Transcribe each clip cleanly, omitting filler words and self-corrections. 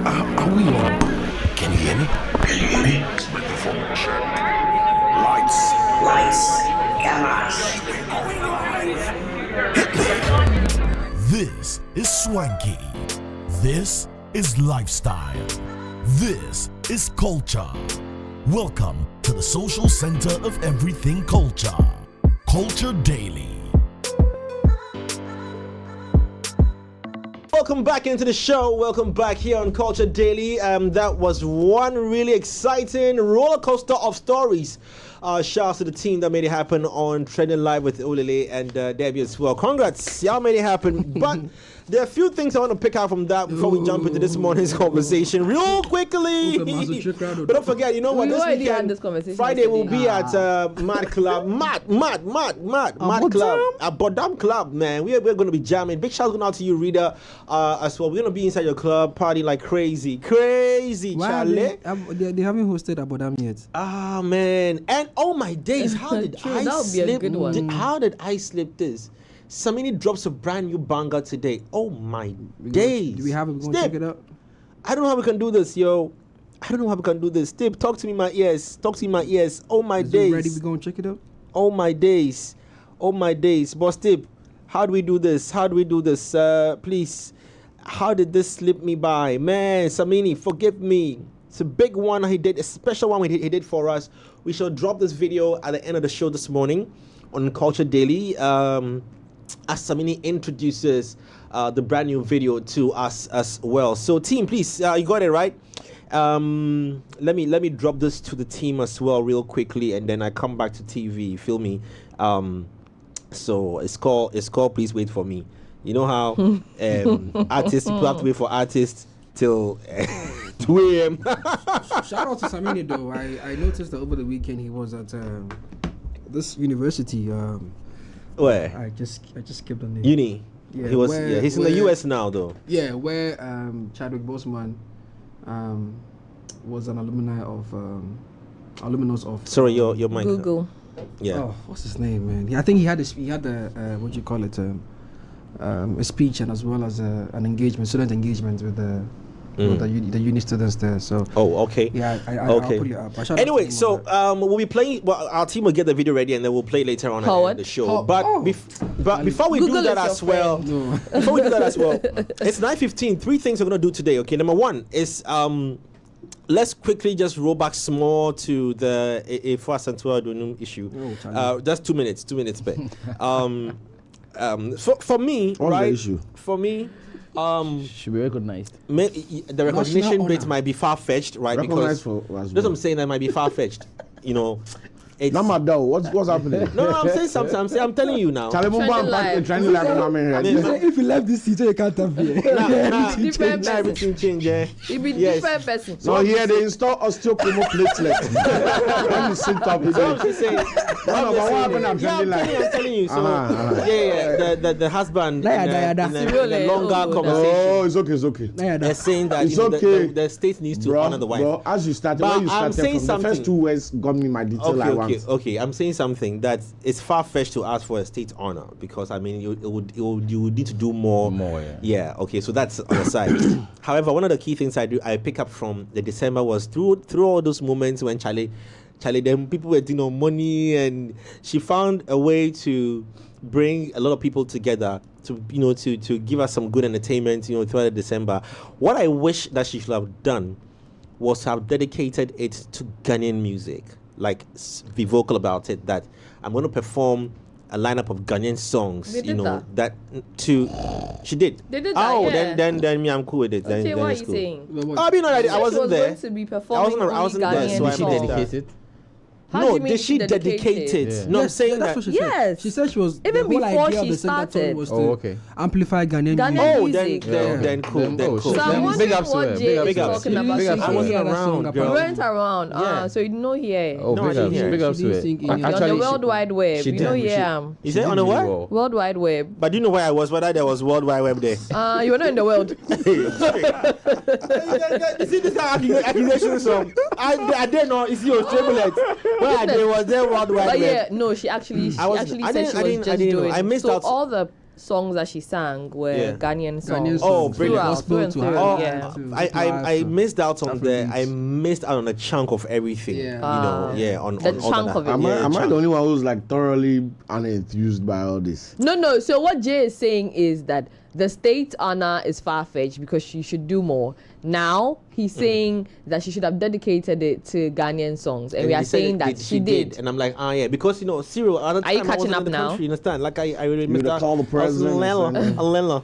Are we on? Can you hear me? Can you hear me? Microphone check. Lights. Cameras. Hit me. This is swanky. This is lifestyle. This is culture. Welcome to the social center of everything culture. Culture Daily. Welcome back into the show. Welcome back here on Culture Daily. That was one really exciting roller coaster of stories. Shouts to the team that made it happen on Trending Live with Olele and Debbie as well. Congrats, y'all made it happen. But there are a few things I want to pick out from that before we jump into this morning's conversation real quickly. But don't forget, you know what? This weekend, Friday will be at Mad Club. Mad Club. At Bodam Club, man. We're going to be jamming. Big shout out to you, Rita, as well. We're going to be inside your club, party like crazy. Crazy, Charlie. They haven't hosted at Bodam yet. Ah, man. And oh my days, how did I slip? How did I slip this? Samini drops a brand new banger today. Oh my days. Do we have it? We're going to check it out? I don't know how we can do this, yo. I don't know how we can do this. Steve, talk to me in my ears. Talk to me in my ears. Oh my days. Ready? We're going to check it out? Oh my days. Oh my days. But Steve, how do we do this? How do we do this? Please. How did this slip me by? Man, Samini, forgive me. It's a big one he did, a special one he did for us. We shall drop this video at the end of the show this morning on Culture Daily. As Samini introduces the brand new video to us as well. So team, please, you got it right. Let me drop this to the team as well real quickly, and then I come back to TV. You feel me? So it's called Please Wait For Me. You know how artists, people have to wait for artists till 2 a.m. Shout out to Samini though. I noticed that over the weekend he was at this university. Where? I just skipped on the uni. Yeah, he's in the US now though. Yeah, where Chadwick Boseman was an alumnus of. Sorry, your mic. Google. Yeah. Oh, what's his name, man? I think he had the what do you call it? A speech and as well as an student engagement with the uni students there. So okay. Yeah, I'll put it up. Anyway, so we'll be playing. Well, our team will get the video ready and then we'll play later on at the show. But before we do that as well, it's 9:15. 3 things we're gonna do today. Okay, number one is let's quickly just roll back small to the Efua Santua Donum issue. Just 2 minutes. 2 minutes, back. For me, what's right? The issue? For me. Should be recognized. The recognition rate might be far-fetched, right? Recognized Because that's what I'm saying. That might be far-fetched. You know, it's what's happening? No, I'm saying something. I'm telling you now. Trending live. If you left this seat, you can't have here. Everything change. You be different person. So here they install osteochromoplatelet. When you sit up, what happened? I'm telling you. So the husband in a longer conversation. Oh, it's okay. They're saying that the state needs to honor the wife. Bro, as you started, when you started from the first 2 words got me my detail. Okay. I'm saying something that it's far-fetched to ask for a state honor because I mean you would need to do more. Yeah. Okay. So that's on the side. However, one of the key things I pick up from the December was through all those moments when Charlie, then people were money, and she found a way to bring a lot of people together to give us some good entertainment throughout the December. What I wish that she should have done was have dedicated it to Ghanaian music. Like, be vocal about it, that I'm going to perform a lineup of Ghanaian songs, she did. They did that, then me, I'm cool with it. Okay, then what are it's you cool. saying? I wasn't there. To be performing I wasn't there, so Ghanaian I Did she songs. dedicate it? How do you mean did she dedicate it? Yeah. No, I'm saying that's that. what she Yes. said. She said she was Even the whole before idea she of the started. was to amplify Ghanaian music. Then cool. So I'm wondering what Jay is talking about. I wasn't around, You girl. weren't around. So you know here. Oh, No, big I didn't ups. hear. Big ups to She it. didn't sing On the World Wide Web. she You know did. here. Is it on the what? Well. World Wide Web. But do you know where I was? Whether there was World Wide Web there? You were not in the world. You see this accusation song? I didn't know. It's your triplet. Where I was there World Wide But Web. yeah, no, she actually said she was just I doing. missed so out. all the songs that she sang were Ghanaian songs. Ghanaian Oh, songs. brilliant. Gospel to her. Oh, yeah. I missed out on Afrobeats. I missed out on a chunk of everything. Yeah. On The all chunk that. of it. Am I chunk. the only one who's like thoroughly unenthused by all this? No. So what Jay is saying is that the state honor is far-fetched because she should do more. Now he's saying that she should have dedicated it to Ghanaian songs, and we are he said saying that she did. and I'm like, because Cyril. Are you catching up in the now? Country, you understand? Like I really You missed would out. call the president. Alela,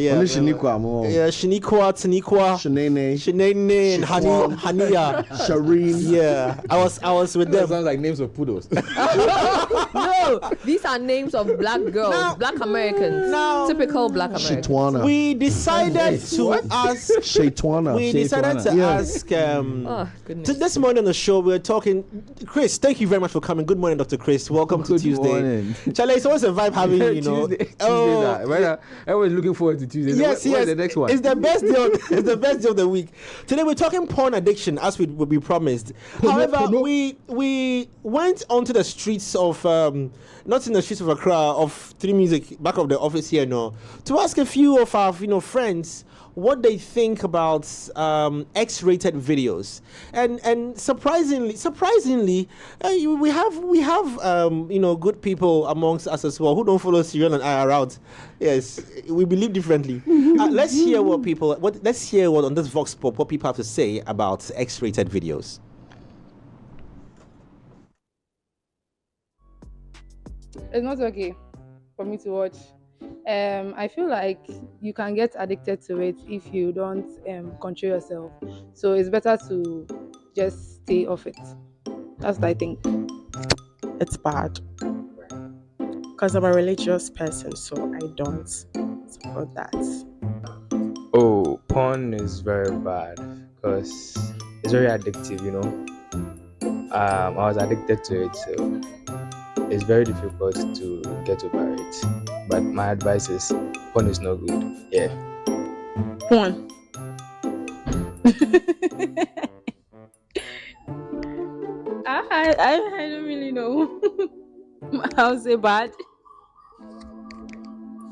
yeah. Only Shaniqua more. Yeah, Shaniqua, Shanene, and Hania. Shireen. Yeah, I was with That them. sounds like names of poodles. No, these are names of black girls, black Americans, typical black Americans. Shaitwana. We decided to ask. Shaitwana. We decided to ask. Oh goodness. This morning on the show, we were talking. Chris, thank you very much for coming. Good morning, Dr. Chris. Welcome to Good Tuesday. morning. Charlie, it's always a vibe having you. Tuesdays are. Everyone's looking forward to Tuesdays. Yes, What is the next one? It's the best day. It's the best day of the week. Today we're talking porn addiction, as we promised. However, we went onto the streets of not in the streets of Accra, of Three Music, back of the office here, to ask a few of our friends what they think about X-rated videos, and surprisingly, we have good people amongst us as well who don't follow Cyril and I around. Yes, we believe differently. Let's hear what on this Vox Pop what people have to say about X-rated videos. It's not okay for me to watch. I feel like you can get addicted to it if you don't control yourself. So it's better to just stay off it. That's what I think. It's bad because I'm a religious person, so I don't support that. Oh, porn is very bad because it's very addictive, I was addicted to it, so it's very difficult to get over it. But my advice is porn is not good. Yeah. Porn. I don't really know. I'll say bad.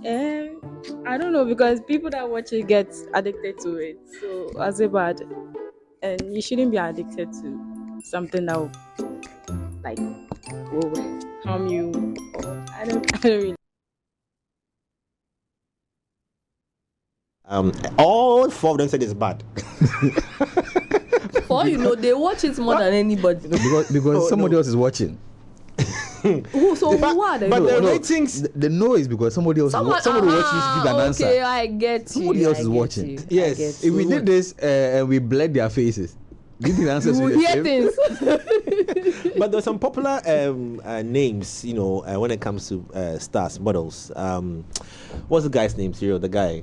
I don't know because people that watch it get addicted to it. So I'll say bad. And you shouldn't be addicted to something that will harm you. I don't really. All four of them said it's bad. For they watch it more than anybody. because somebody else is watching. Who are they? But the No, ratings. The no is because somebody else somebody watching should give an answer. Okay, I get you. Somebody else is watching. Yes. If we did this and we bled their faces, do you think the answers You will will be hear the same? things. But there's some popular names, when it comes to stars, models. What's the guy's name, Cyril? The guy.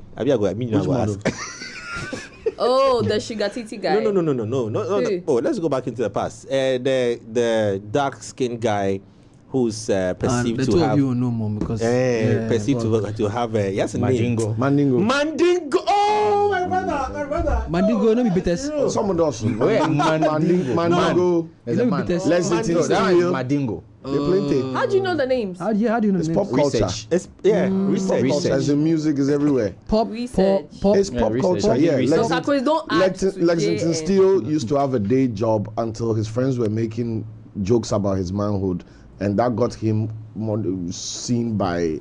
Oh, the Sugar Titi guy. No. Oh, let's go back into the past. The dark-skinned guy who's perceived the to two have. of you will know more because perceived to have a Mandingo. Mandingo. Oh, my brother. Mandingo, no be bitters. Someone does. Mandingo. There's a man. Let's No, that one is Mandingo. They plenty. How do you know the names? How do you know It's the pop names? culture. Research. It's research. Culture, as the music is everywhere. Research. It's pop research. culture. Yeah. Research. So Chris, don't add to Lexington Jay Steele used to have a day job until his friends were making jokes about his manhood, and that got him seen by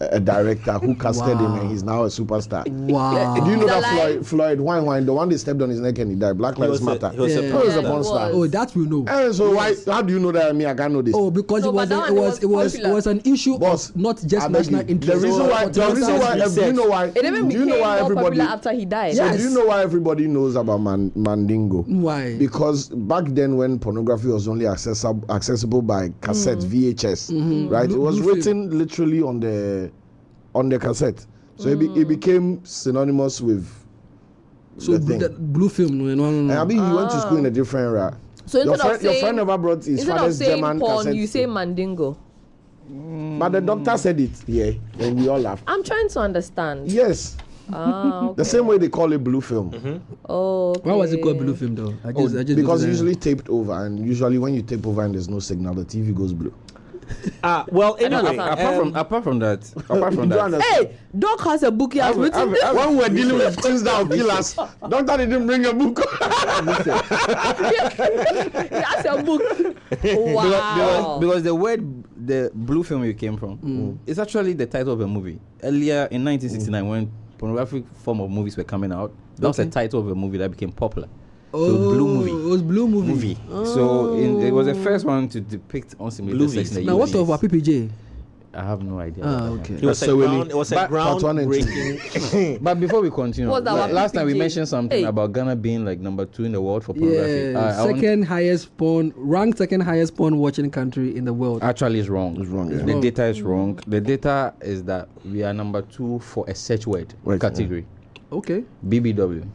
a director who casted him, and he's now a superstar. Wow. Do you know Is that Floyd Wine, the one they stepped on his neck and he died? Black Lives Matter. He was a He was a Yeah, porn he star. Oh, that we know. And so how do you know that? I can't know this. Oh, because No, it was but that one it was an issue Boss, of not just I beg national you. interest. The reason why, but do you know why? It even do you became know why more everybody? popular after he died. So Yes. do you know why everybody knows about Mandingo? Why? Because back then, when pornography was only accessible by cassette VHS, right? It was Blue written literally on the cassette, so it became synonymous with So the thing. blue film. No. And I mean, you went to school in a different era. So Your instead friend of saying, never brought his instead of father's saying German porn, cassette. you say Mandingo. But the doctor said it, yeah, and we all laughed. I'm trying to understand. Yes, Okay. the same way they call it blue film. Oh. Why was it called blue film though? I just Because noticed usually taped over, and usually when you tape over and there's no signal, the TV goes blue. Well, anyway, apart from that, Hey, Doc has a book he has written. When we're dealing with things that will kill us, doctor didn't bring a book. He has a book. Wow. because the word, the blue film you came from, is actually the title of a movie. Earlier in 1969, when pornographic form of movies were coming out, that was the title of a movie that became popular. So Blue Movie. It was Blue Movie. So it was the first one to depict unsimulated sex in the Now, what of our PPJ? I have no idea. Okay. it was a groundbreaking. But before we continue, What's our last time we PPJ? mentioned something about Ghana being like number 2 in the world for pornography. Yeah, second highest porn watching country in the world. Actually, it's wrong. It's wrong, yeah. The data is wrong. The data is that we are number 2 for a search word category. Okay. BBW.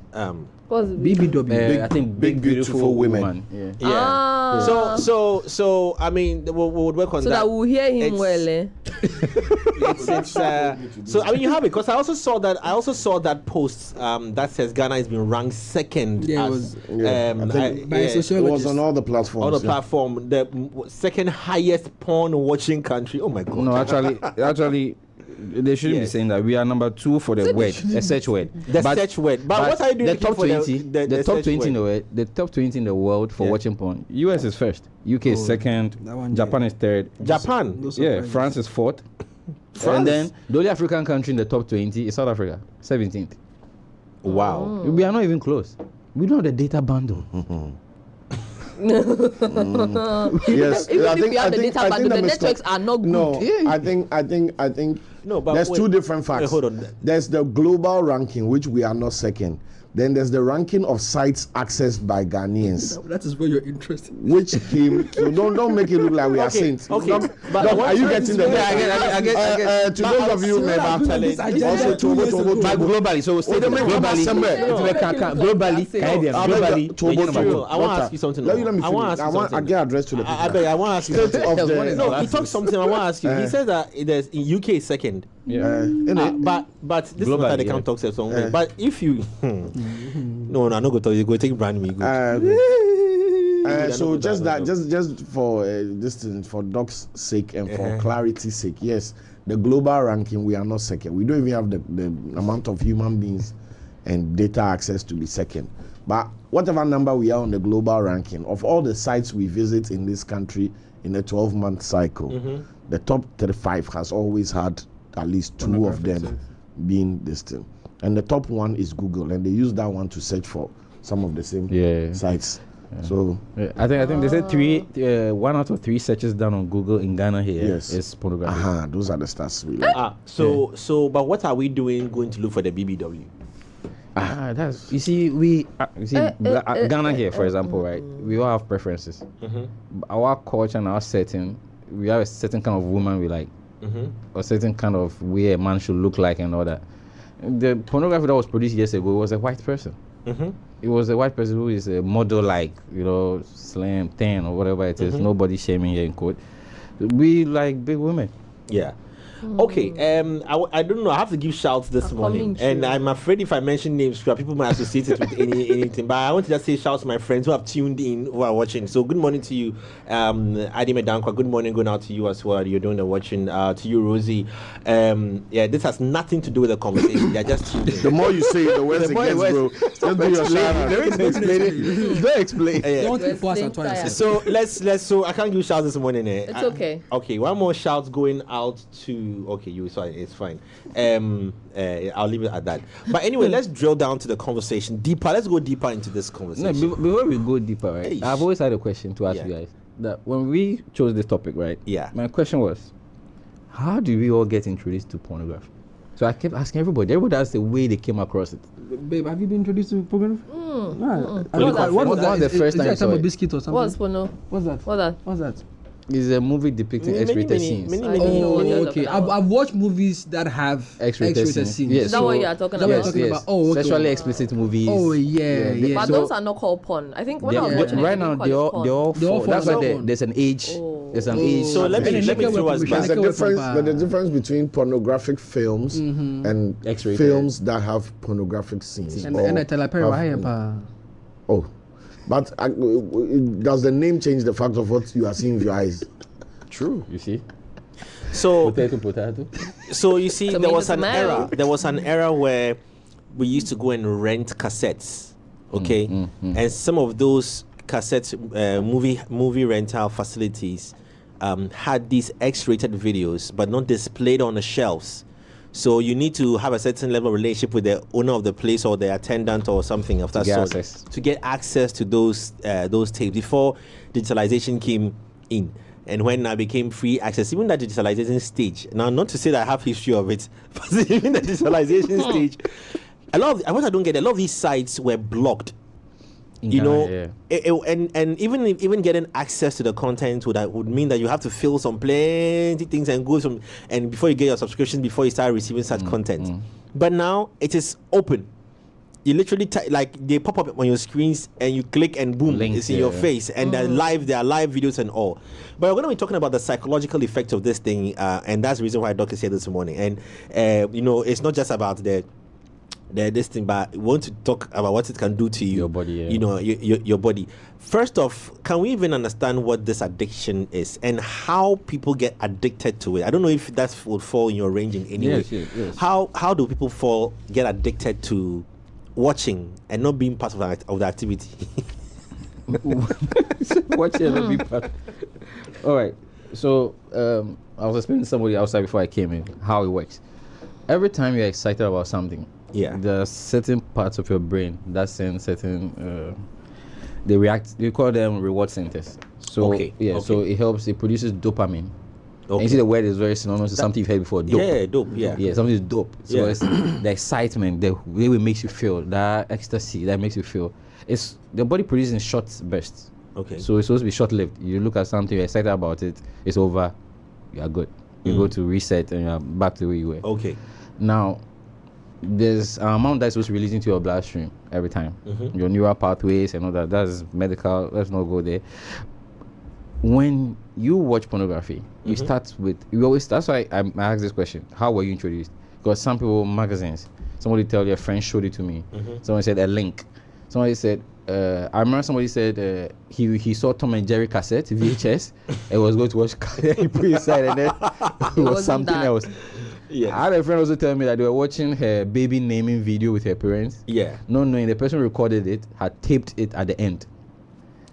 What's it? BBW. I think big beautiful woman. Yeah. So I mean, we'll work on So that. that we'll hear him It's- well. So I mean, you have it because I also saw that post that says Ghana has been ranked second. Yeah, it as, was- I think by a it was sociologist. on all the platforms. on the yeah. platform, the second highest porn watching country. Oh my god! No, actually, they shouldn't be Yes. saying that. We are number 2 for the word, a search word. The search word. But what are you doing The top for 20, the top search 20 in the word? world, the top 20 in the world for Yeah. watching porn. US is first, UK is second, that one, Japan is third, Japan. No yeah, surprises. France is fourth, France? and then the only African country in the top 20 is South Africa, 17th. Wow. We are not even close. We don't have the data bundle. Yes, Even I if think we have the data bundle, the mistake- networks are not good. No, Yeah. I think. No, but there's wait. two different facts. Wait, hold on. There's the global ranking, which we are not second. Then there's the ranking of sites accessed by Ghanaians, That is where you're interested. which came. So don't make it look like we are saints. Okay, Don't- but don't- what are you I'm getting the? saying is- I get. To those of you, I've been on this agenda also 2 years ago. But globally, so state they make globally, Assemble. globally, Canadian, I beg globally, you, to we're both number you. 2. I want to ask you something. Let me I finish. want to ask you I something. get addressed to the people. I beg. I want to ask you State something. of What is the. No, he talked something. I want to ask you. He says that there's in UK is second. But this is not how they Globally, can't talk to something. But if you no, I'm not going to tell you. Go take brand me. Go. So just for this thing, for Doc's sake and for clarity's sake, yes, the global ranking we are not second. We don't even have the amount of human beings and data access to be second. But whatever number we are on the global ranking of all the sites we visit in this country in a 12-month cycle, the top 35 has always had at least 2 of them being this thing. And the top one is Google, and they use that one to search for some of the same sites. So I think they said 1 out of 3 searches done on Google in Ghana here is pornography. those are the stats we like. So but what are we doing going to look for the BBW? That's you see Ghana here, for example, right? We all have preferences. Our culture and our setting, we have a certain kind of woman we like, a certain kind of way a man should look like and all that. The pornography that was produced years ago was a white person. It was a white person who is a model, like, slim, thin, or whatever it is. Nobody shaming here in quote. We like big women. Yeah. Okay, I don't know. I have to give shouts this morning, and I'm afraid if I mention names, people might associate it with anything. But I want to just say shouts to my friends who have tuned in, who are watching. So good morning to you, Adi Medankwa. Good morning going out to you as well. You're doing the watching. To you, Rosie. This has nothing to do with the conversation. They're just tuned in. The more you say, the worse it gets, bro. Just do your shout. Don't explain. Don't keep us at twice. So so I can't give shouts this morning. It's okay. Okay, one more shout going out to. Okay, it's fine. I'll leave it at that. But anyway, let's drill down to the conversation deeper. Let's go deeper into this conversation. No, before we go deeper, right? Eish. I've always had a question to ask you guys. That when we chose this topic, right? Yeah. My question was, how do we all get introduced to pornography? So I kept asking everybody. Everybody asked the way they came across it. Babe, have you been introduced to pornography? What was the first time you Is saw that a it? biscuit or something? What's porno? What's that? What's that? It's a movie depicting X-rated scenes. I don't know what you're Oh, talking okay. about. I've watched movies that have X-rated scenes. Yes. Is that what you are talking Is that what you're about? talking about? Oh, okay. Sexually explicit movies. Oh, yeah. But So- those are not called porn. I think when I was watching right it, now they they all They all fall. That's fall why down. there's an age. There's an age. So let me throw us back. There's a difference between pornographic films and X-rated. films that have pornographic scenes. And or I tell a pair have- Oh, but does the name change the fact of what you are seeing with your eyes? True. You see. So Potato. So you see, there was an tomato. era. There was an era where we used to go and rent cassettes, okay, and some of those cassettes, movie rental facilities, had these X-rated videos, but not displayed on the shelves. So you need to have a certain level of relationship with the owner of the place or the attendant or something of that sort to get access to those tapes before digitalization came in. And when I became free access, even that digitalization stage. Now, not to say that I have history of it, but even the digitalization stage, what I don't get, a lot of these sites were blocked. You know, and even getting access to the content would mean that you have to fill some plenty things and before you get your subscription, before you start receiving such content. But now it is open. You literally they pop up on your screens and you click and boom, it's in your face, and there are live videos and all. But we're going to be talking about the psychological effects of this thing, and that's the reason why Doc is here this morning. And it's not just about this thing, but we want to talk about what it can do to you, your body, your body. First off, can we even understand what this addiction is and how people get addicted to it? I don't know if that would fall in your range in any way. Yes. How do people get addicted to watching and not being part of the activity? Watching and not being part. All right. So I was explaining to somebody outside before I came in how it works. Every time you're excited about something, there are certain parts of your brain that send certain they react. We call them reward centers. So so it helps. It produces dopamine. And you see the word is very synonymous to something you've heard before. Dope. Yeah, dope. Yeah, something is dope. So it's the excitement, the way it makes you feel, that ecstasy that makes you feel. It's the body producing short bursts. Okay. So it's supposed to be short-lived. You look at something, you're excited about it, it's over, you are good. You go to reset and you're back to where you were. Okay. Now, there's an amount that's supposed to release into your bloodstream every time. Your neural pathways and all that. That's medical. Let's not go there. When you watch pornography, you start with, that's why I asked this question. How were you introduced? Because some people, magazines, somebody tell your friend showed it to me. Someone said a link. Somebody said, I remember somebody said he saw Tom and Jerry cassette, VHS, and was going to watch he put it inside and then it was something else. Yeah. I had a friend also tell me that they were watching her baby naming video with her parents. Yeah. Not knowing the person who recorded it had taped it at the end.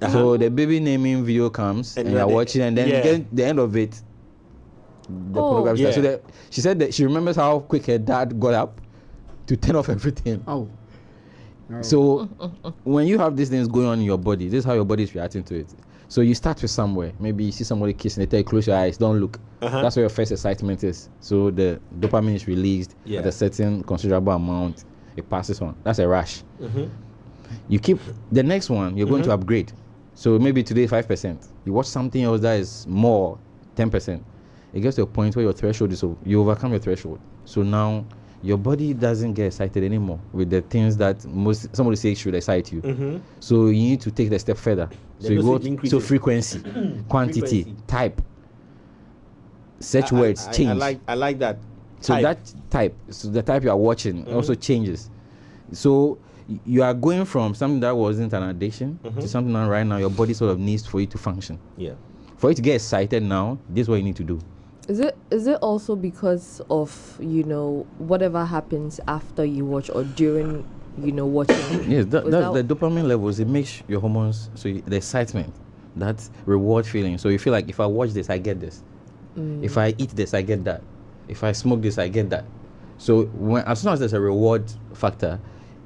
So the baby naming video comes and you're watching, and then you get the end of it. The pornography. Yeah. So she said that she remembers how quick her dad got up to turn off everything. So when you have these things going on in your body, this is how your body is reacting to it. So you start with somewhere. Maybe you see somebody kissing, they tell you close your eyes, don't look. That's where your first excitement is. So the dopamine is released at a certain considerable amount. It passes on. That's a rush. You keep the next one. You're going to upgrade. So maybe today 5%. You watch something else that is more 10%. It gets to a point where your threshold is you overcome your threshold. So now your body doesn't get excited anymore with the things that somebody says should excite you. So you need to take the step further. So you go frequency, quantity, type, search words, change. I like that. So that type, so the type you are watching also changes. So you are going from something that wasn't an addiction to something that right now your body sort of needs for you to function. Yeah. For you to get excited now, this is what you need to do. Is it also because of, whatever happens after you watch or during, watching? Yes, that's the dopamine levels. It makes your hormones, the excitement, that reward feeling. So you feel like if I watch this, I get this. If I eat this, I get that. If I smoke this, I get that. So as soon as there's a reward factor,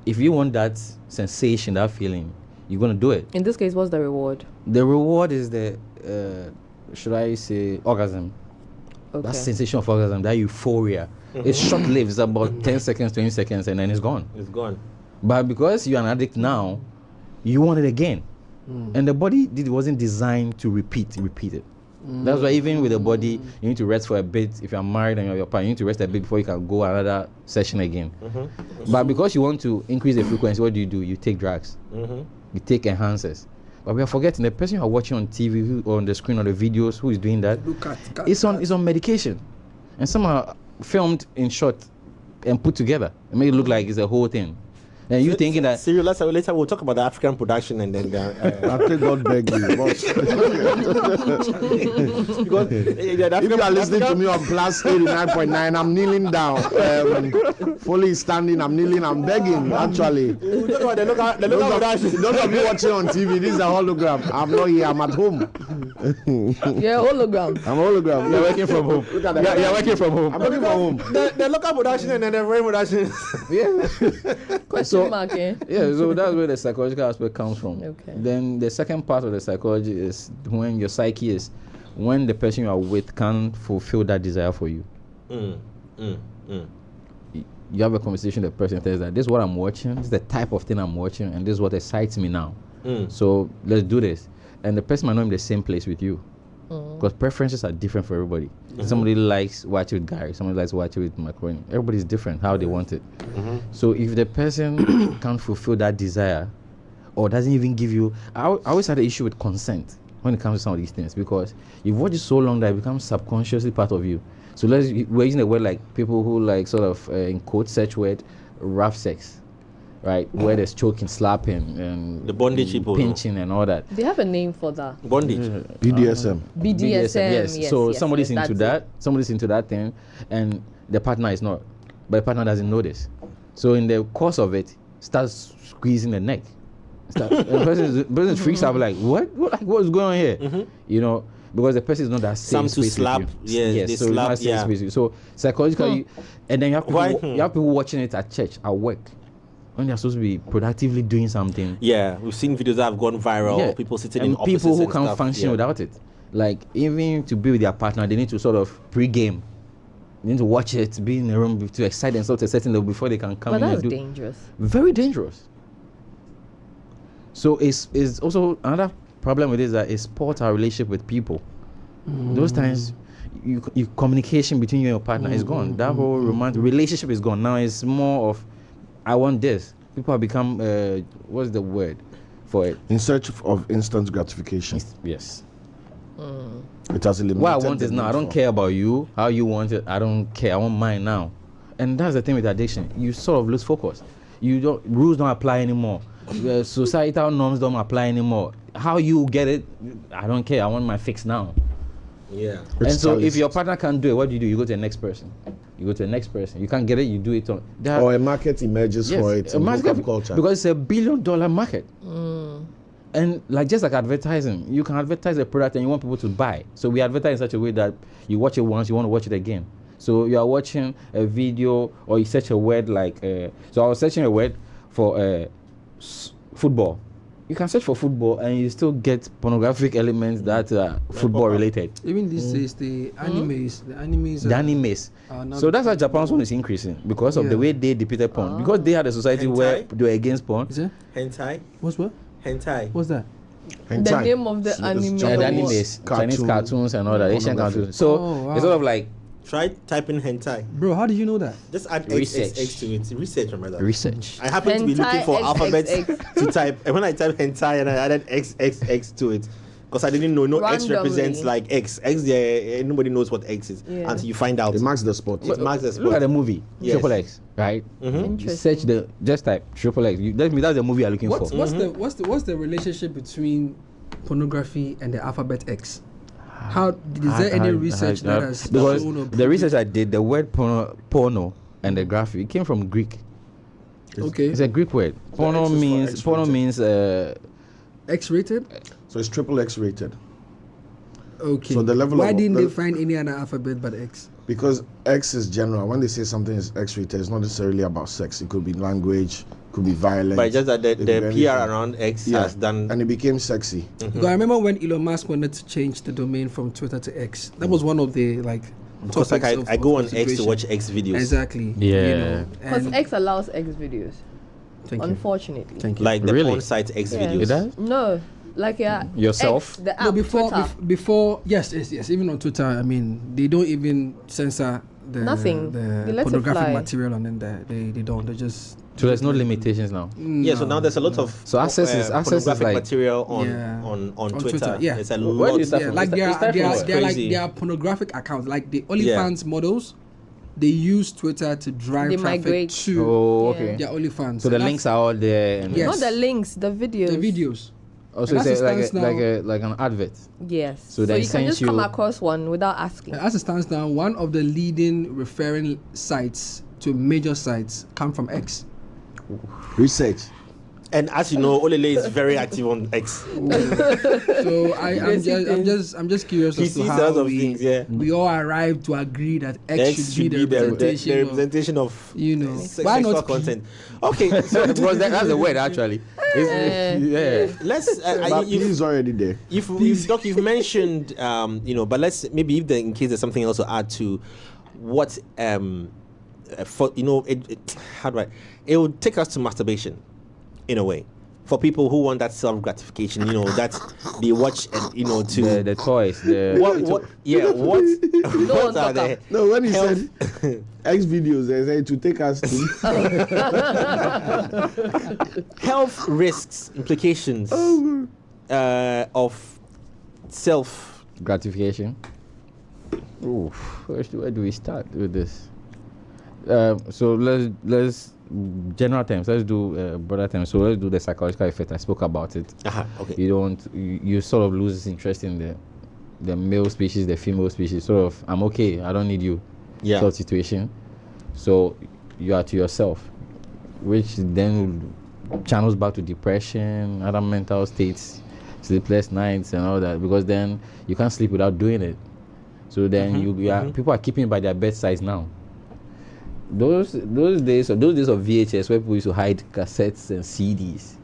if you want that sensation, that feeling, you're going to do it. In this case, what's the reward? The reward is the, should I say, orgasm. Okay. That sensation of orgasm, that euphoria. It's short-lived. It's about 10 seconds, 20 seconds, and then it's gone. It's gone. But because you're an addict now, you want it again. And the body wasn't designed to repeat it. That's why even with the body, you need to rest for a bit. If you're married and you're your partner, you need to rest a bit before you can go another session again. But because you want to increase the frequency, what do? You take drugs. You take enhancers. But we are forgetting the person you are watching on TV or on the screen or the videos who is doing that. It's on medication, and some are filmed in short and put together and make it look like it's a whole thing. And you thinking that Cyril, later we'll talk about the African production and then I think God beg you. Boss. because If you are listening to me on plus 89.9, I'm kneeling down. Fully standing, I'm kneeling, I'm begging, actually. we'll talk about the local production. Those of you watching on TV, this is a hologram. I'm not here, I'm at home. Yeah, hologram. I'm a hologram. you're working from home. Look at that. You're working from home. I'm working from home. The local production and then the foreign production. Question mark, eh? Yeah, so that's where the psychological aspect comes from. Okay. Then the second part of the psychology is when your psyche is when the person you are with can't fulfill that desire for you. You have a conversation with the person tells that this is what I'm watching, this is the type of thing I'm watching, and this is what excites me now. So let's do this. And the person might not be in the same place with you. Because preferences are different for everybody. Somebody likes watching with Gary, somebody likes watching with macaroni. Everybody's different how they want it. So if the person can't fulfill that desire or doesn't even give you, I always had an issue with consent when it comes to some of these things, because you've watched it so long that it becomes subconsciously part of you. So we're using a word like people who like sort of in quote search word rough sex, right? Where there's choking, slapping, and The bondage people, pinching, and all that. They have a name for that. Bondage. BDSM. BDSM. Yes. So somebody's yes, into that's that. Somebody's into that thing, and the partner is not. But the partner doesn't know this. So in the course of it, starts squeezing the neck. And the person freaks out like, what's going on here? You know, because the person is not that safe Some to space slap, with you. yes, they so slap, it's not yeah. safe space with you. So psychologically, and then you have Why? people, you have people watching it at church, at work, when they're supposed to be productively doing something. Yeah, we've seen videos that have gone viral. People sitting in and offices people who and can't stuff. function without it. Like even to be with their partner, they need to sort of pre-game. They need to watch it, be in the room to excite themselves to a certain level before they can come But in that's and do. dangerous. Very dangerous. So it's also another problem with it is that it spoils our relationship with people. Those times, you communication between you and your partner is gone. That whole romantic relationship is gone. Now it's more of, I want this. People have become, what's the word for it? In search of instant gratification. Yes. It has eliminated. What I want the is now. need I don't for- care about you, how you want it. I don't care. I want mine now. And that's the thing with addiction. You sort of lose focus. Rules don't apply anymore. Societal norms don't apply anymore. How you get it, I don't care. I want my fix now. Yeah. And It's so if chalice. your partner can't do it, what do? You go to the next person. You go to the next person. You can't get it, you do it on. Or a market emerges for it in hookup culture. because it's $1 billion market. And just like advertising, you can advertise a product and you want people to buy. So we advertise in such a way that you watch it once, you want to watch it again. So you are watching a video or you search a word like, so I was searching a word for football. You can search for football and you still get pornographic elements that are football related. Even these days, the animes. The animes. So that's why Japan's one is increasing because of the way they depicted porn. Because they had a society where Hentai? they were against porn. Is it? Hentai. What? Hentai. What's that? The name of the anime. The Japanese animes, Chinese cartoons and all that, Asian Pornography. cartoons. So Oh, wow. it's sort of like Try typing hentai. Bro, how did you know that? Just add Research. XXX to it. Research, remember that. research. I happen to be Hentai looking for alphabets XXX. to type. And when I type hentai and I added XXX to it, because I didn't know X Randomly. represents like X. X there, nobody knows what X is Yeah. until you find out. It marks the spot. It marks the spot. Look at the movie, Yes. Triple X, right? Interesting. Search just type Triple X. That's the movie you're looking What's for. what's the relationship between pornography and the alphabet X? How is there any research that has because shown or the research I did, the word porno and the graphic, it came from Greek. Okay, It's a Greek word. Porno X is for means X-rated. So it's triple X rated. Okay. So the level Why of- didn't the- they find any other alphabet but X? Because X is general. When they say something is X rated, it's not necessarily about sex. It could be language, could be violence. But just that the it could be PR anything. around X Yeah, has done. and it became sexy. Because I remember when Elon Musk wanted to change the domain from Twitter to X. That was one of the Because like topics I go on of X to situation. watch X videos. Exactly. Yeah. Because and X allows X videos. thank you. Unfortunately. Thank you. Like the Really? porn site X Yeah. videos. it does. No, like Yourself? X, the app, No, before Twitter. before yes. Even on Twitter, I mean, they don't even censor Nothing. They the let it pornographic fly. material on them. They don't. They just So there's no limitations now. Yeah, so now there's a lot of So access is pornographic like- material on Yeah. on Twitter. yeah. There's a Where do lot. you start yeah, from? like It's they are like like crazy. they are pornographic accounts, like the OnlyFans models. they use Twitter to drive They traffic migrate. to Oh, Yeah. okay. their OnlyFans. So the links are all there. And Yes. Not the links, the videos. The videos. Also, And it's as it like stands now- like an advert. Yes. So So they you can send just come you- across one without asking. As it stands now, one of the leading referring sites to major sites come from X. Research. And as you know, Olele is very active on X. So I'm just curious He as to sees a how lot of things, yeah. we all arrived to agree that X, X should be the representation of, of you know, sexual not content. Okay, so Because that's the word actually. Yeah. let's. But he's already there. Doc, you've mentioned, but let's maybe if in case there's something else to add to what, for how do I? It would take us to masturbation, in a way, for people who want that self gratification. That they watch and to The toys. what are the No, when he health- said X videos, they said to take us to health risks, implications of self. gratification. Ooh, where do we start with this? So let's general terms. Let's do broader terms. So let's do the psychological effect. I spoke about it. Okay. You sort of lose interest in the male species, the female species. Sort of, I'm okay. I don't need you. Yeah. Sort of situation. So you are to yourself, which then channels back to depression, other mental states, sleepless nights, and all that. Because then you can't sleep without doing it. So then people are keeping by their bedsides now. Those days of VHS where people used to hide cassettes and CDs.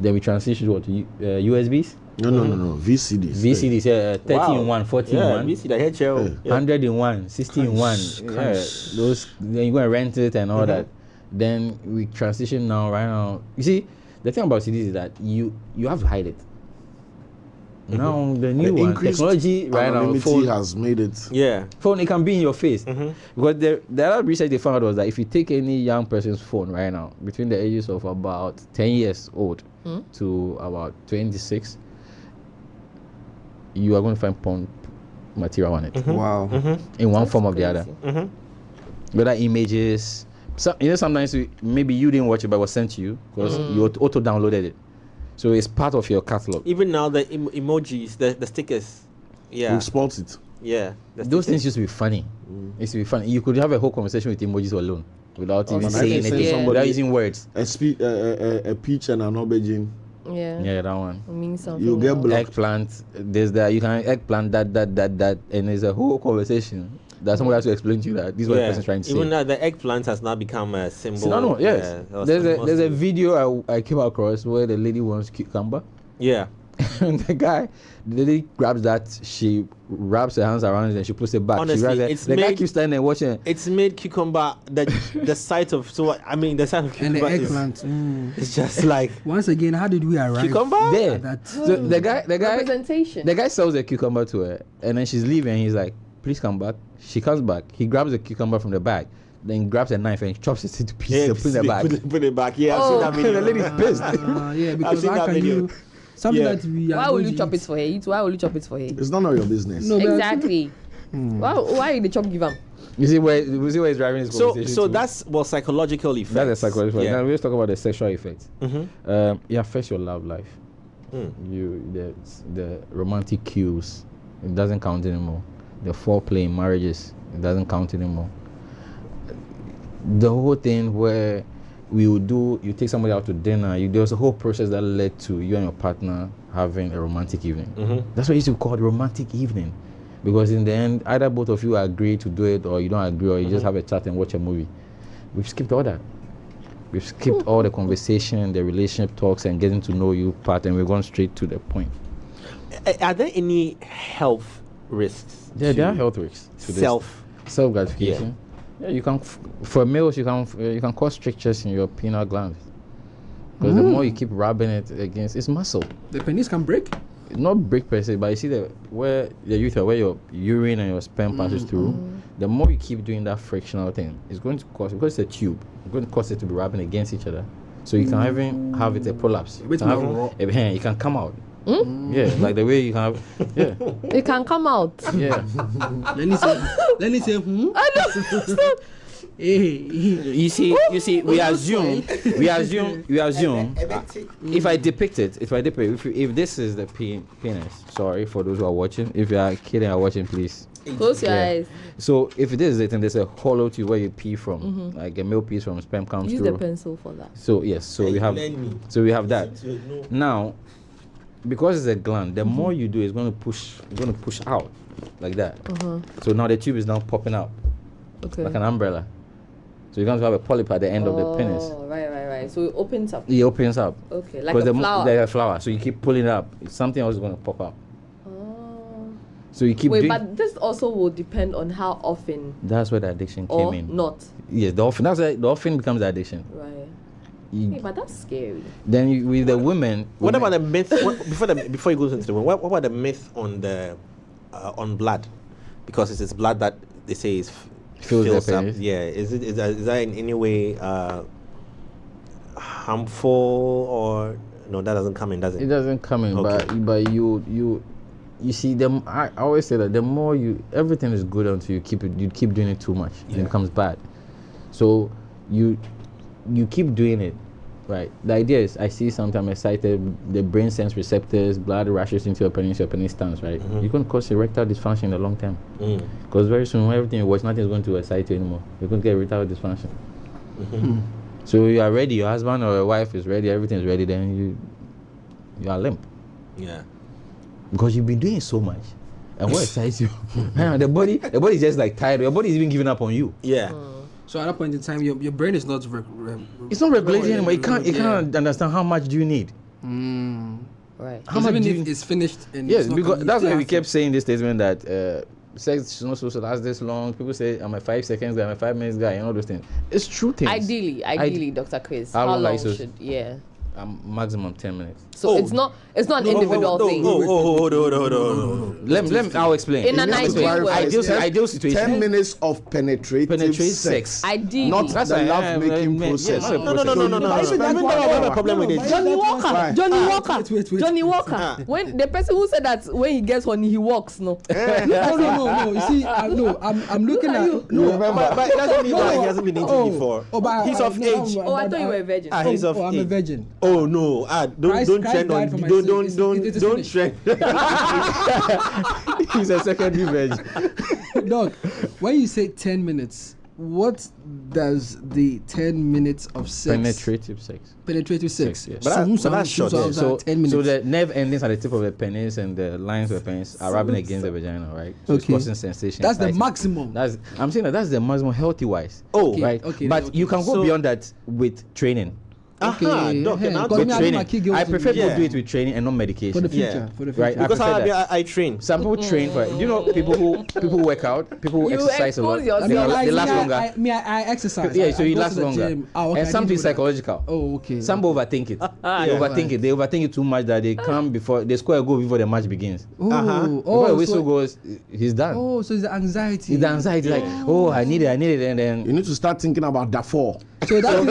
Then we transitioned to USBs. No. VCDs. VCDs, 30 in 1, 40 in 1. VCD, HL. 100 in 1, 60 in 1. Yeah, those, then you go and rent it and all that. Then we transition right now. You see, the thing about CDs is that you have to hide it. Now the new one, technology right now, phone has made it. Yeah. Phone, it can be in your face. Because the other research they found was that if you take any young person's phone right now, between the ages of about 10 years old to about 26, you are going to find porn material on it. Wow. In one form or the other. Whether images, sometimes maybe you didn't watch it but it was sent to you because you auto downloaded it. So it's part of your catalog. Even now, the emojis, the stickers. Yeah. We've spot it. Yeah. Those things used to be funny. It used to be funny. You could have a whole conversation with emojis alone without even saying anything, without using words. A peach and an aubergine. Yeah, that one. It means something. You get else. blocked. Eggplant. There's that. You can eggplant that, and there's a whole conversation that somebody has to explain to you that this is what the person's trying to say. Even now, the eggplant has now become a symbol. No, yes. There's a video I came across where the lady wants cucumber. Yeah. And the lady grabs that, she wraps her hands around it and she puts it back. Honestly, she grabs it. it's The guy made- keeps standing there watching. It's made cucumber the sight of the sight of And the cucumber eggplant. is just like Once again, how did we arrive cucumber. There. at that? So the guy Representation. the guy sells a cucumber to her and then she's leaving and he's like, please come back. She comes back. He grabs the cucumber from the bag, then grabs a knife and chops it into pieces and puts it in the bag. Put it back. Yeah, I've seen that video. The lady's pissed. Yeah, because seen how that can video. you something Yeah. that we are Why will going you to chop eat? it for her? Why will you chop it for her? It's none of your business. No, but- Exactly. Why the chop give him? You see where he's driving his conversation So to? that's psychological effects. That's a psychological. Yeah. Now let's talk about the sexual effects. It affects your love life. The romantic cues, it doesn't count anymore. The foreplay in marriages, it doesn't count anymore. The whole thing where you take somebody out to dinner, there was a whole process that led to you and your partner having a romantic evening. That's what used to be called romantic evening. Because in the end, either both of you agree to do it or you don't agree or you just have a chat and watch a movie. We've skipped all that. We've skipped all the conversation, the relationship talks and getting to know you part, and we've gone straight to the point. Are there any health risks? There are health risks to self gratification. Yeah, you can for males you can cause strictures in your pineal gland because the more you keep rubbing it against, it's muscle. The penis can break. Not break per se, but you see where the urethra, where your urine and your sperm passes through, the more you keep doing that frictional thing, it's going to cause, because it's a tube, it's going to cause it to be rubbing against each other. So you can even have it a prolapse. It can come out. Yeah, like the way you have. Yeah. It can come out. Yeah. Let me say, I know. Stop. You see, we assume. If I depict it, if this is the penis, sorry for those who are watching. If you are kidding or watching, please Close your eyes. So if it is it, and there's a hollow tube where you pee from, like a male piece from sperm comes Use through. the pencil for that. So yes, so we have that. Now, because it's a gland, the more you do, it's going to push out like that. So now the tube is now popping out, like an umbrella. So you're going to have a polyp at the end of the penis. Oh, right. So it opens up. It opens up. Okay, like a flower. Like a flower. So you keep pulling it up. Something else is going to pop up. So you keep doing. But this also will depend on how often. That's where the addiction came in. Not. Yes, the often becomes the addiction. Right. But that's scary. Then with the women. What about the myth? Before you go into the women, what about the myth on the on blood? Because it's blood that they say is fills up. Yeah. Is that in any way harmful, or no? That doesn't come in, does it? It doesn't come in, okay. but you see them. I always say that the more everything is good until you keep doing it too much, and it becomes bad. So you keep doing it, right? The idea is, I see sometimes excited, the brain sends receptors, blood rushes into your penis stands, right? You're going to cause erectile dysfunction in the long term, because very soon when everything you watch, nothing is going to excite you anymore. You're going to get erectile dysfunction. So you are ready, your husband or your wife is ready, everything is ready, then you are limp. Yeah. Because you've been doing so much, and what excites you? the body is just like tired. Your body is even giving up on you. Yeah. So at that point in time, your brain is not. It's not regulating anymore. It can't understand how much do you need. Right. How much even if it's finished? And yes, because that's why we kept saying this statement that sex is not supposed to last this long. People say I'm a 5 seconds guy, I'm a 5 minutes guy, and all those things. It's true things. Ideally, Dr. Chris. How long should? Yeah. Maximum 10 minutes. So it's not an individual thing. Hold on. Let me. I'll explain. In an ideal situation. 10 minutes of penetrative sex. Ideally. Not the love-making process. No. I have a problem with it. Johnny Walker. When the person who said that when he gets horny he walks, no. No. You see, I'm looking at. No, but it doesn't mean that he hasn't been into before. He's of age. I thought you were a virgin. He's of age. I'm a virgin. Oh no! Don't trend on. Don't trend. He's a secondary virgin. Dog, when you say 10 minutes, what does the 10 minutes of sex? Penetrative sex. Yeah. But that's short. So 10 minutes. So the nerve endings at the tip of the penis and the lines of the penis are rubbing against the vagina, right? So it's causing sensation. That's the maximum. I'm saying that's the maximum healthy wise. Oh, right. Okay, but you can go beyond that with training. Okay, with training. I prefer to do it with training and not medication. For the future. Right? Because I train. Some people train for it. Do you know people who work out, people who exercise a lot, they last longer. I exercise. Yeah, so you last longer. And something psychological. Oh, okay. Some overthink it. They overthink it too much that they come before they score a goal before the match begins. Before the whistle goes, he's done. Oh, so it's the anxiety. It's the anxiety, like, oh, I need it, and then you need to start thinking about that fall. So that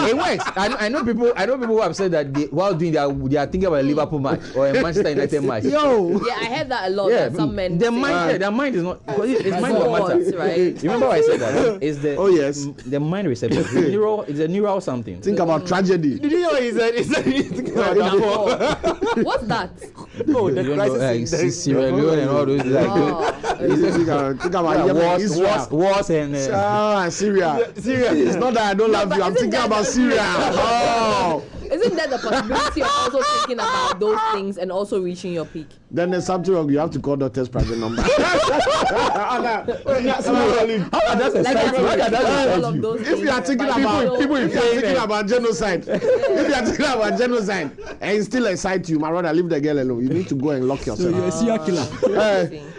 it works. I know people who have said that while doing that they are thinking about a Liverpool match or a Manchester United match. Yo. Yeah, I heard that a lot. Yeah, that some men. Their mind is not. It's mind that matters, right? You remember why I said that? It's the the mind receptor. It's a neural something. Think about tragedy. Did you know what he said? He said what's that? Oh, the crisis. Sierra Leone and all those. Think about wars and Syria. It's not that I don't love you. I'm thinking about Syria. Oh. Isn't there the possibility of also thinking about those things and also reaching your peak? Then there's something wrong. You have to call doctor's private number. If you are thinking about genocide, and still excite you, my brother, leave the girl alone. You need to go and lock yourself. So you're a serial killer.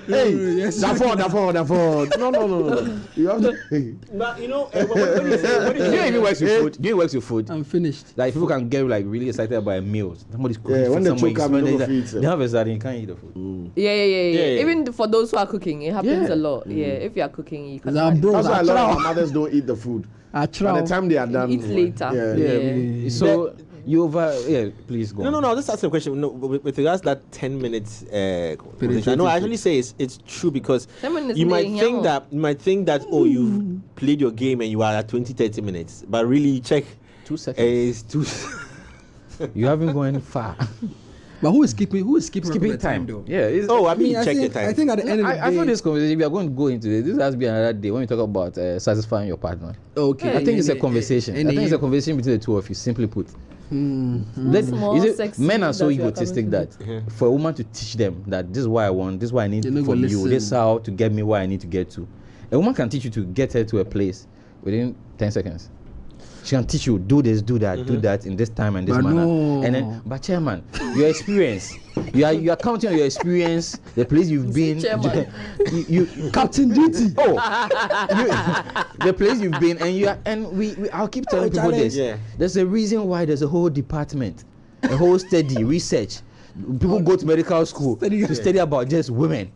Hey, therefore. No. You have to. But you know, what do you say? Do you even works with food? Do you works with food? I'm finished. Like people can get like really excited about a meal. Somebody's cooking. Yeah, when they choke up, they have a sudden you can't eat the food. Yeah. Even for those who are cooking, it happens a lot. Yeah, if you are cooking, you can. That's why a lot of our mothers don't eat the food. By the time they are done, eat later. Yeah. So You over? Yeah, please go. No. Just ask a question. No, with regards to that 10 minutes conversation. I know. I actually say it's true because 10 minutes you in might the think that you've played your game and you are at 20-30 minutes, but really you check 2 seconds. It's 2. You haven't gone far. But who is keeping Skipping time though? Yeah. I mean, check the think, time. I think at the end of the day, I feel this conversation. We are going to go into this. This has to be another day when we talk about satisfying your partner. okay. I think it's a conversation. I think it's a conversation between the two of you. Simply put. Small, sexy Men are so that you are egotistic coming that for a woman to teach them that this is what I want, this is what I need They're not from gonna you, listen. this is how to get me where I need to get to. A woman can teach you to get her to a place within 10 seconds. She can teach you do this, do that, do that in this time and this But manner. no. And then, but chairman, your experience, you are counting on your experience, the place you've been. chairman. You Captain Duty. Oh, the place you've been, I'll keep telling people this. Yeah. There's a reason why there's a whole department, a whole study, research. People go to medical school to study about just women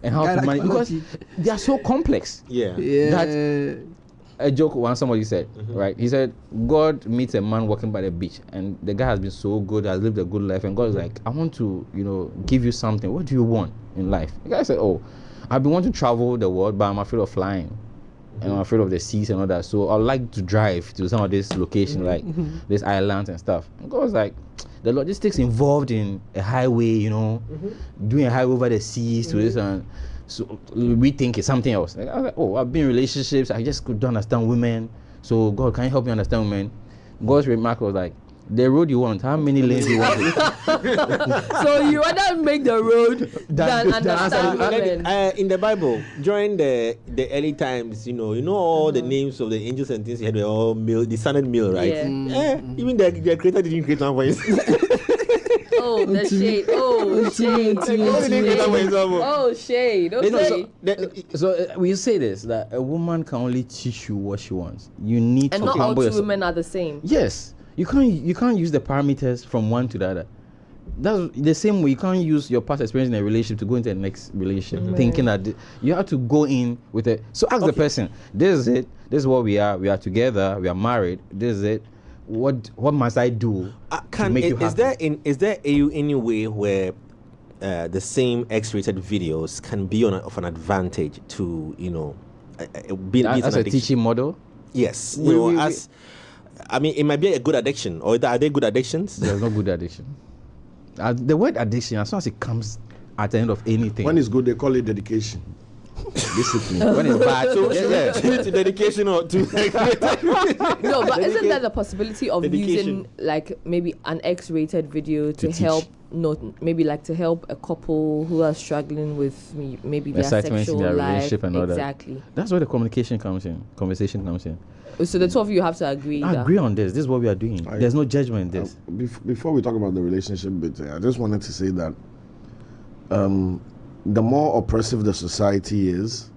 and how to manage because they are so complex. Yeah. That a joke once somebody said, right? He said, God meets a man walking by the beach, and the guy has been so good, has lived a good life, and God is like, I want to, give you something. What do you want in life? The guy said, oh, I've been wanting to travel the world, but I'm afraid of flying. And I'm afraid of the seas and all that. So I'd like to drive to some of this location, like this islands and stuff. And God was like, the logistics involved in a highway, doing a highway over the seas to this and so we think it's something else. Like, I was like, oh, I've been in relationships. I just could understand women. So God, can you help me understand women? God's remark was like, the road you want, how many lanes you want? So you rather make the road than understand women. In the Bible, during the early times, all the names of the angels and things, were all male, descended male, right? Yeah. Even the creator didn't create one for himself. Oh, the shade. Oh, shade. Oh, shade. Okay. So we say this, that a woman can only teach you what she wants. You need And to not all humble two yourself. women are the same. Yes. You can't use the parameters from one to the other. That's the same way you can't use your past experience in a relationship to go into the next relationship thinking that you have to go in with it. So ask the person, this is it, this is what we are together, we are married, this is it. What must I do to make you happy? Is there any way where the same X-rated videos can be of an advantage to be as a teaching model? Yes, I mean, it might be a good addiction, or are they good addictions? There's no good addiction. The word addiction, as soon as it comes at the end of anything, when it's good, they call it dedication. Discipline. when it's bad, So to dedication or to No, but isn't there the possibility of Dedication. using like maybe an X-rated video to help? Maybe like to help a couple who are struggling with maybe their excitement in sexual their life. relationship and all that. Exactly. That's where the conversation comes in. So the two of you have to agree. I agree on this. This is what we are doing. There's no judgment in this. Before we talk about the relationship bit, I just wanted to say that the more oppressive the society is,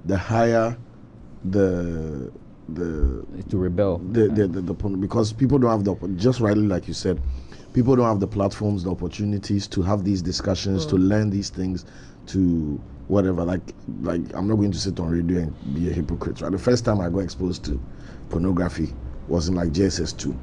the higher the to rebel. Because people don't have just rightly like you said, people don't have the platforms, the opportunities to have these discussions, to learn these things, to whatever. Like I'm not going to sit on radio and be a hypocrite. Right, the first time I got exposed to pornography was in like JSS 2.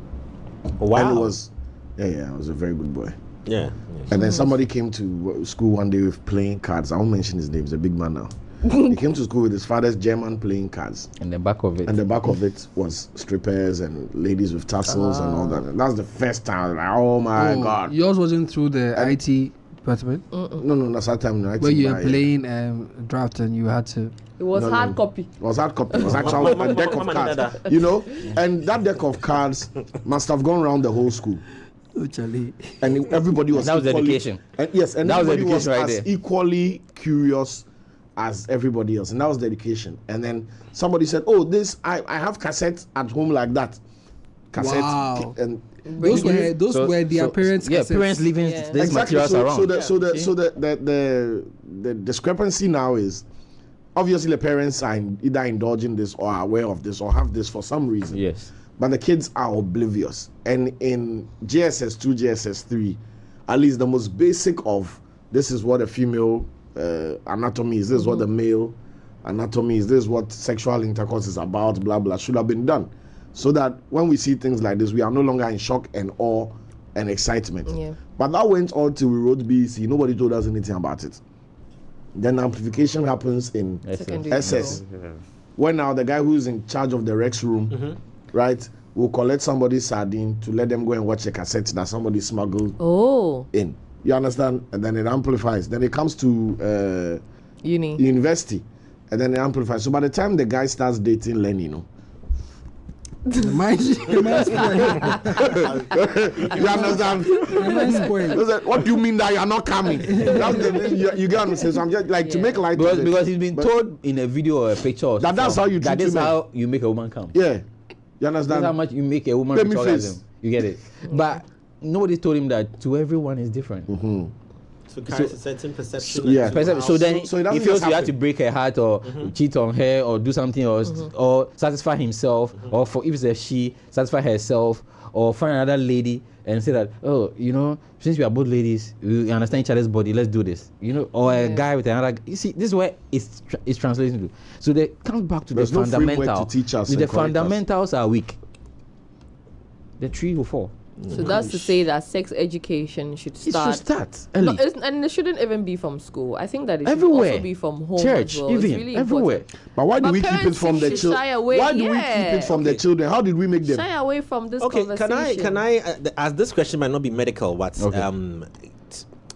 Wow. And it was I was a very good boy. Yeah. And then somebody came to school one day with playing cards. I won't mention his name. He's a big man now. He came to school with his father's German playing cards. And the back of it. And the back of it was strippers and ladies with tassels and all that. And that's the first time. Like, oh my God. Yours wasn't through the IT department? No, that's that time. Where you were playing draft and you had to... It was hard copy. It was hard copy. It was actually a deck of cards. And that deck of cards must have gone around the whole school. Oh, Charlie. And everybody was that was education. And yes, and that everybody was was right as there. equally curious as everybody else, and that was dedication. And then somebody said, "Oh, this I have cassettes at home like that." Cassettes. Wow. And Those were their parents' Yeah, cassettes. parents leaving these materials around. So the discrepancy now is obviously the parents are either indulging this or are aware of this or have this for some reason. Yes. But the kids are oblivious. And in JSS 2, JSS 3, at least the most basic of this is what a female anatomy is, this is what the male anatomy is, this is what sexual intercourse is about, blah, blah, should have been done. so that when we see things like this, we are no longer in shock and awe and excitement. Yeah. But that went on till we wrote BEC. Nobody told us anything about it. Then amplification happens in Secondary SS. school. When now the guy who's in charge of the Rex room, right, will collect somebody's sardine to let them go and watch a cassette that somebody smuggled Oh. in. You understand? And then it amplifies. Then it comes to university, and then it amplifies. So by the time the guy starts dating Lenny, you know, The mind you understand? What do you mean that you are not coming? That's you get what I'm saying. So I'm just like to make light because he's been told in a video or a picture or that's how you treat that is women. how you make a woman come. Yeah, you understand? That's how much you make a woman reach orgasm. You get it? But nobody told him that to everyone is different. So carries a certain perception. Yeah. So then it he doesn't feels just he has happen. to break her heart or cheat on her or do something or satisfy himself or for if it's a she, satisfy herself or find another lady and say that, oh, you know, since we are both ladies, we understand each other's body, let's do this. You know, or a guy with another. You see, this is where it's translating to. So they come back to There's the no framework fundamental. to teach us The and correct us. fundamentals are weak. The tree will fall. So that's to say that sex education should start. It should start No, early. and it shouldn't even be from school. I think that it should Everywhere. also be from home Church, as well. even It's really everywhere. important. But why do But we keep it parents from the should children? shy away, Why do we keep yeah. it from the children? How did we make them? Shy away from this Okay, conversation. can I as this question might not be medical, but Okay.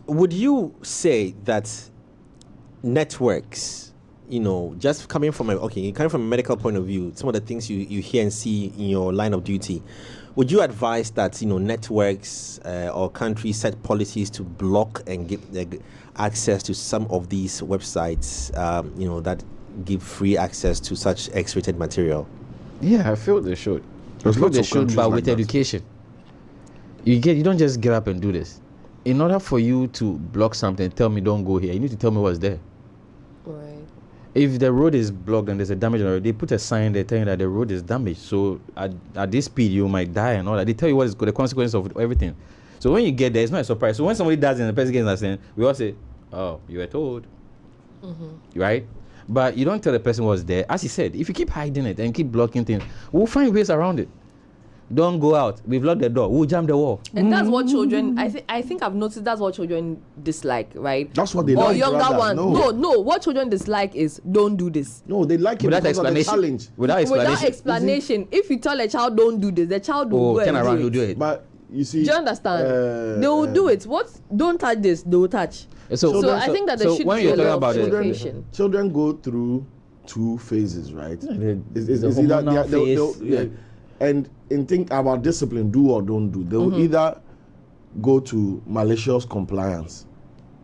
Would you say that networks, you know, just coming from a medical point of view, some of the things you hear and see in your line of duty, would you advise that, you know, networks or countries set policies to block and give access to some of these websites, you know, that give free access to such X-rated material? Yeah, I feel they should. There's I feel lots they of should, countries but like with that. education. You don't just get up and do this. In order for you to block something, tell me don't go here. You need to tell me what's there. Right. If the road is blocked and there's a damage on the road, they put a sign there telling that the road is damaged. So at this speed you might die and all that. They tell you what is the consequence of everything. So when you get there, it's not a surprise. So when somebody dies and the person gets an accident, we all say, "Oh, you were told." Right? But you don't tell the person what's there. As he said, if you keep hiding it and keep blocking things, we'll find ways around it. Don't go out. We've locked the door. We'll jam the wall. And that's what children. I think I've noticed that's what children dislike, right? That's what they Or like. younger rather. ones. No. What children dislike is don't do this. No, they like it Without because of the explanation. challenge. Without explanation. Explanation. If you tell a child don't do this, the child will go turn and around, do you'll it. do it. But you see, Do you understand? They will do it. What? Don't touch this. They will touch. So I think that there should when be you're a talking lot about of it, education. children go through two phases, right? the It's either hormonal phase, and in think about discipline, do or don't do. They will either go to malicious compliance,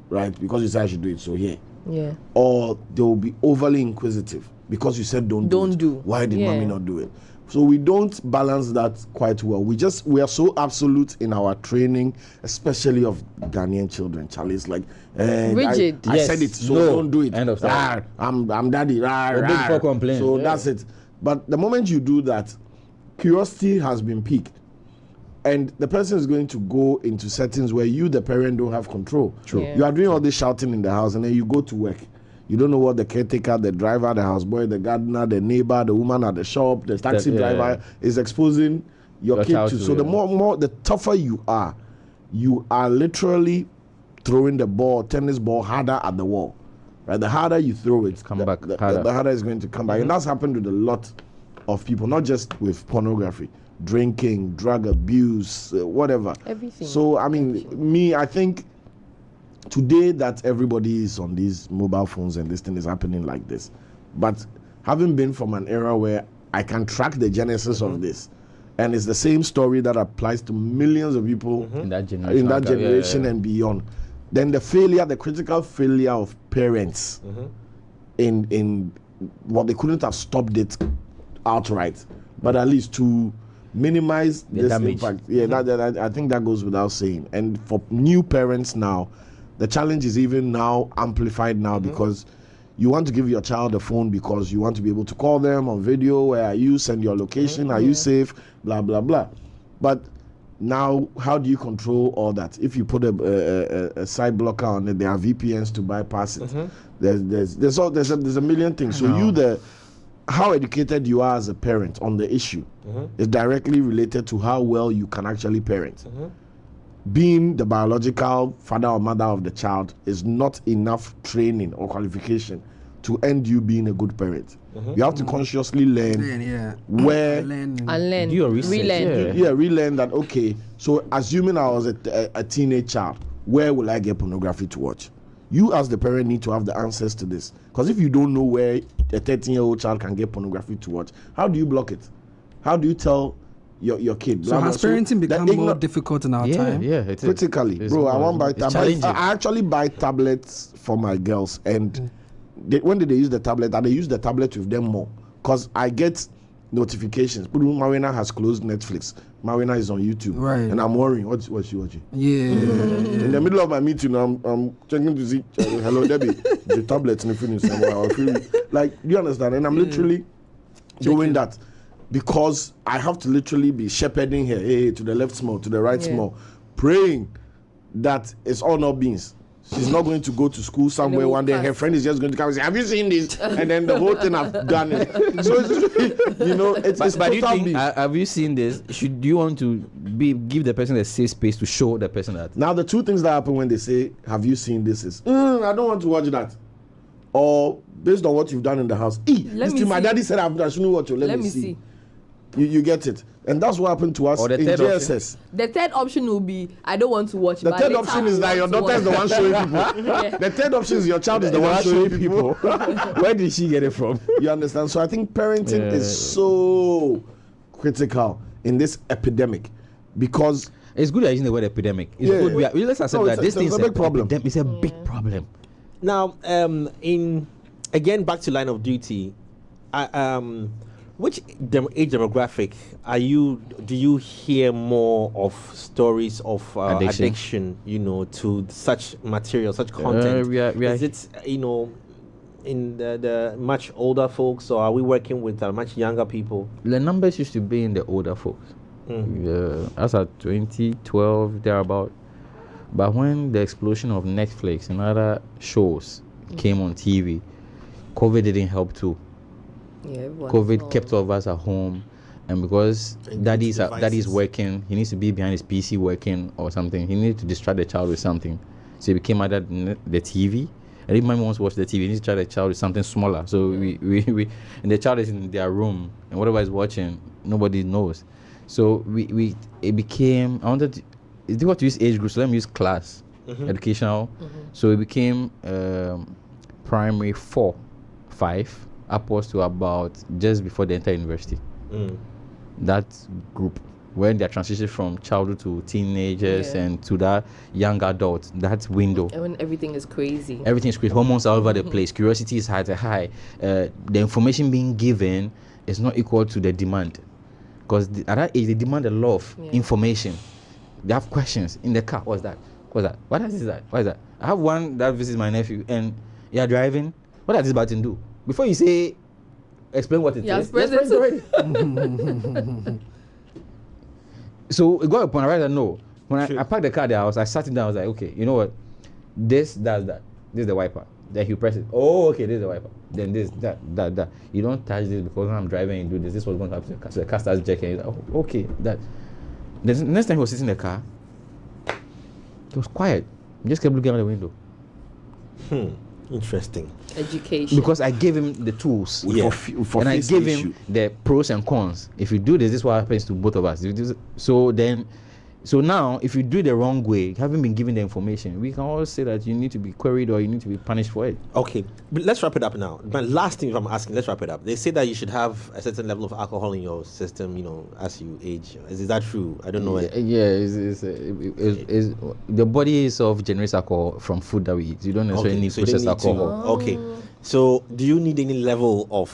right? Because you said I should do it, so here. Yeah. Or they will be overly inquisitive because you said don't Don't it. do. Why did Yeah. mommy not do it? So we don't balance that quite well. We are so absolute in our training, especially of Ghanaian children. Charice, like Rigid. I Yes. said it, so No. don't do it. End of story. I'm daddy. Or big for complaint. So Yeah. that's it. But the moment you do that, curiosity has been piqued. And the person is going to go into settings where you, the parent, don't have control. True. Yeah. You are doing all this shouting in the house, and then you go to work. You don't know what the caretaker, the driver, the houseboy, the gardener, the neighbor, the woman at the shop, the taxi driver is exposing your kid child to. to, So the yeah. more, the tougher you are literally throwing the ball, tennis ball, harder at the wall. Right? The harder you throw it, Come the, back the, harder. the harder it's going to come back. And that's happened with a lot of people, not just with pornography, drinking, drug abuse, whatever. Everything. So I mean, I think today that everybody is on these mobile phones and this thing is happening like this. But having been from an era where I can track the genesis of this, and it's the same story that applies to millions of people in that generation, and beyond, then the critical failure of parents in what they couldn't have stopped it outright, but at least to minimize The this damage. impact. Yeah, that I think that goes without saying. And for new parents now, the challenge is even now amplified now because you want to give your child a phone because you want to be able to call them on video. Where are you? Send your location. Are you safe? Blah blah blah. But now, how do you control all that? If you put a side blocker on it, there are VPNs to bypass it. There's a million things. So you, the how educated you are as a parent on the issue is directly related to how well you can actually parent. Being the biological father or mother of the child is not enough training or qualification to end you being a good parent. You have to consciously learn where Unlearn. Do your research. Relearn. relearn that. Okay, so assuming I was a teenage child, where will I get pornography to watch? You as the parent need to have the answers to this, because if you don't know where a 13-year-old child can get pornography to watch, how do you block it? How do you tell your kid? So has parenting become more difficult in our time? Yeah, it is. Critically, bro. I want buy tablets. I actually buy tablets for my girls, and when did they use the tablet? And they use the tablet with them more, because I get notifications. Marina has closed Netflix. Marina is on YouTube, right? And I'm worrying. What's she watching? Yeah. In the middle of my meeting, I'm checking to see. Hello, Debbie. The tablet's in the finish somewhere. Like, you understand? And I'm literally doing that because I have to literally be shepherding her. Hey, to the left small, to the right small, praying that it's all not beans. She's not going to go to school somewhere one day. Her friend is just going to come and say, "Have you seen this?" And then the whole thing I've done it. So it's, you know, it's but do you think, have you seen this? Do you want to give the person a safe space to show the person that? Now the two things that happen when they say, "Have you seen this?" is, I don't want to watch that. Or based on what you've done in the house, my daddy said I shouldn't watch it. Let me see. You get it. And that's what happened to us in JSS. The third option will be, I don't want to watch. The third option is that your daughter is the one showing people. The third option is your child is the one showing people. Where did she get it from? You understand? So I think parenting is so critical in this epidemic, because it's good that using the word epidemic. It's good. Let's accept that this thing is a big problem. It's a big problem. Now, again, back to Line of Duty. Which age demographic do you hear more of stories of addiction, to such material, such content? Is it, in the much older folks, or are we working with much younger people? The numbers used to be in the older folks. As at 2012, thereabout. But when the explosion of Netflix and other shows came on TV, COVID didn't help too. COVID kept all of us at home, and because daddy's working, he needs to be behind his PC working or something. He needs to distract the child with something, so he became either the TV. And if mommy wants to watch the TV, he needs to try the child with something smaller. So we and the child is in their room, and whatever is watching, nobody knows. So it became, I wanted to, it's difficult to use age groups, so let me use class, educational. So it became primary 4, 5. Upwards to about just before they enter university. That group, when they are transitioned from childhood to teenagers and to that young adult, that window. And when everything is crazy. Everything is crazy. Hormones are all over the place. Curiosity is high. The information being given is not equal to the demand. Because at that age, they demand a lot of information. They have questions in the car. What's that? What is that? What is that? I have one that visits my nephew, and you are driving. What does this button do? Before you say, explain what it is. Press it already. So it got a point. I rather know. When I parked the car at the house, I sat down. I was like, okay, you know what? This does that. This is the wiper. Then you press it. Oh, okay, this is the wiper. Then this, that. You don't touch this because when I'm driving and do this. This was going to happen to the car. So the car starts jerking. Like, oh, okay, that. The next time he was sitting in the car, it was quiet. He just kept looking out the window. Interesting. Education. Because I gave him the tools, for and I gave him the pros and cons. If you do this, this is what happens to both of us. So now, if you do it the wrong way, having been given the information, we can always say that you need to be queried or you need to be punished for it. Okay, but let's wrap it up now. My last thing, if I'm asking, let's wrap it up. They say that you should have a certain level of alcohol in your system, as you age. Is that true? I don't know. The body itself generates alcohol from food that we eat. You don't necessarily need processed alcohol. Okay, so do you need any level of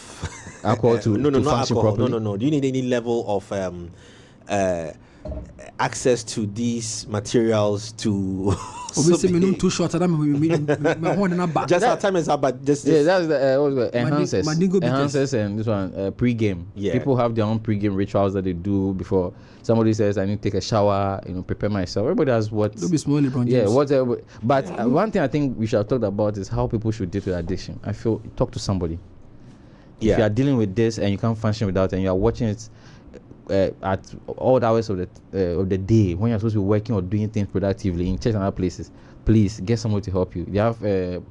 alcohol to function properly? No. Do you need any level of access to these materials to too short. Just our time is up, but just that's the enhancers and this one pre-game. People have their own pre-game rituals that they do before. Somebody says I need to take a shower, prepare myself. Everybody has what. Don't be small, whatever. But one thing I think we should have talked about is how people should deal with addiction. I feel talk to somebody. If you are dealing with this and you can't function without it, and you are watching it at all the hours of the day when you're supposed to be working or doing things productively in church and other places, please get someone to help you. They have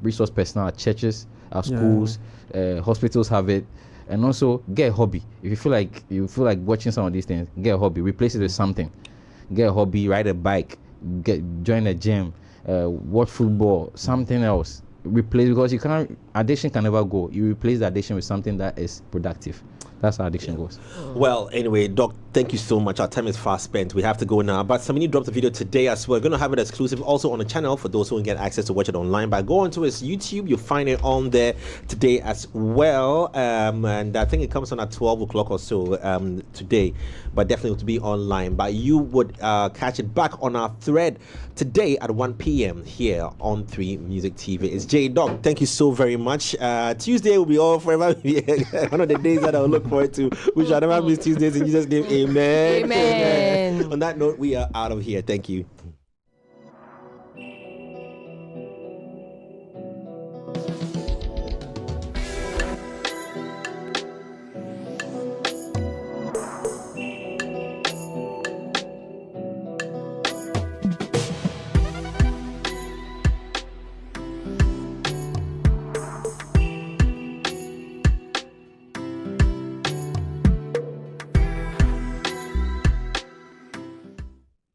resource personnel at churches, at schools, hospitals have it. And also get a hobby. If you feel like watching some of these things, get a hobby. Replace it with something. Get a hobby. Ride a bike. Join a gym. Watch football. Something else. Replace, because addiction can never go. You replace the addiction with something that is productive. That's how addiction goes. Well, anyway, Doc, thank you so much. Our time is fast spent. We have to go now. But Samini dropped a video today as well. We're going to have it exclusive also on the channel for those who can get access to watch it online. But go onto his YouTube. You'll find it on there today as well. And I think it comes on at 12 o'clock or so today. But definitely to be online. But you would catch it back on our thread today at 1 p.m. here on 3 Music TV. It's J Doc. Thank you so very much. Tuesday will be all forever. One of the days that I'll look forward to. We shall never miss Tuesdays in Jesus' name. Amen. Amen. On that note, we are out of here. Thank you.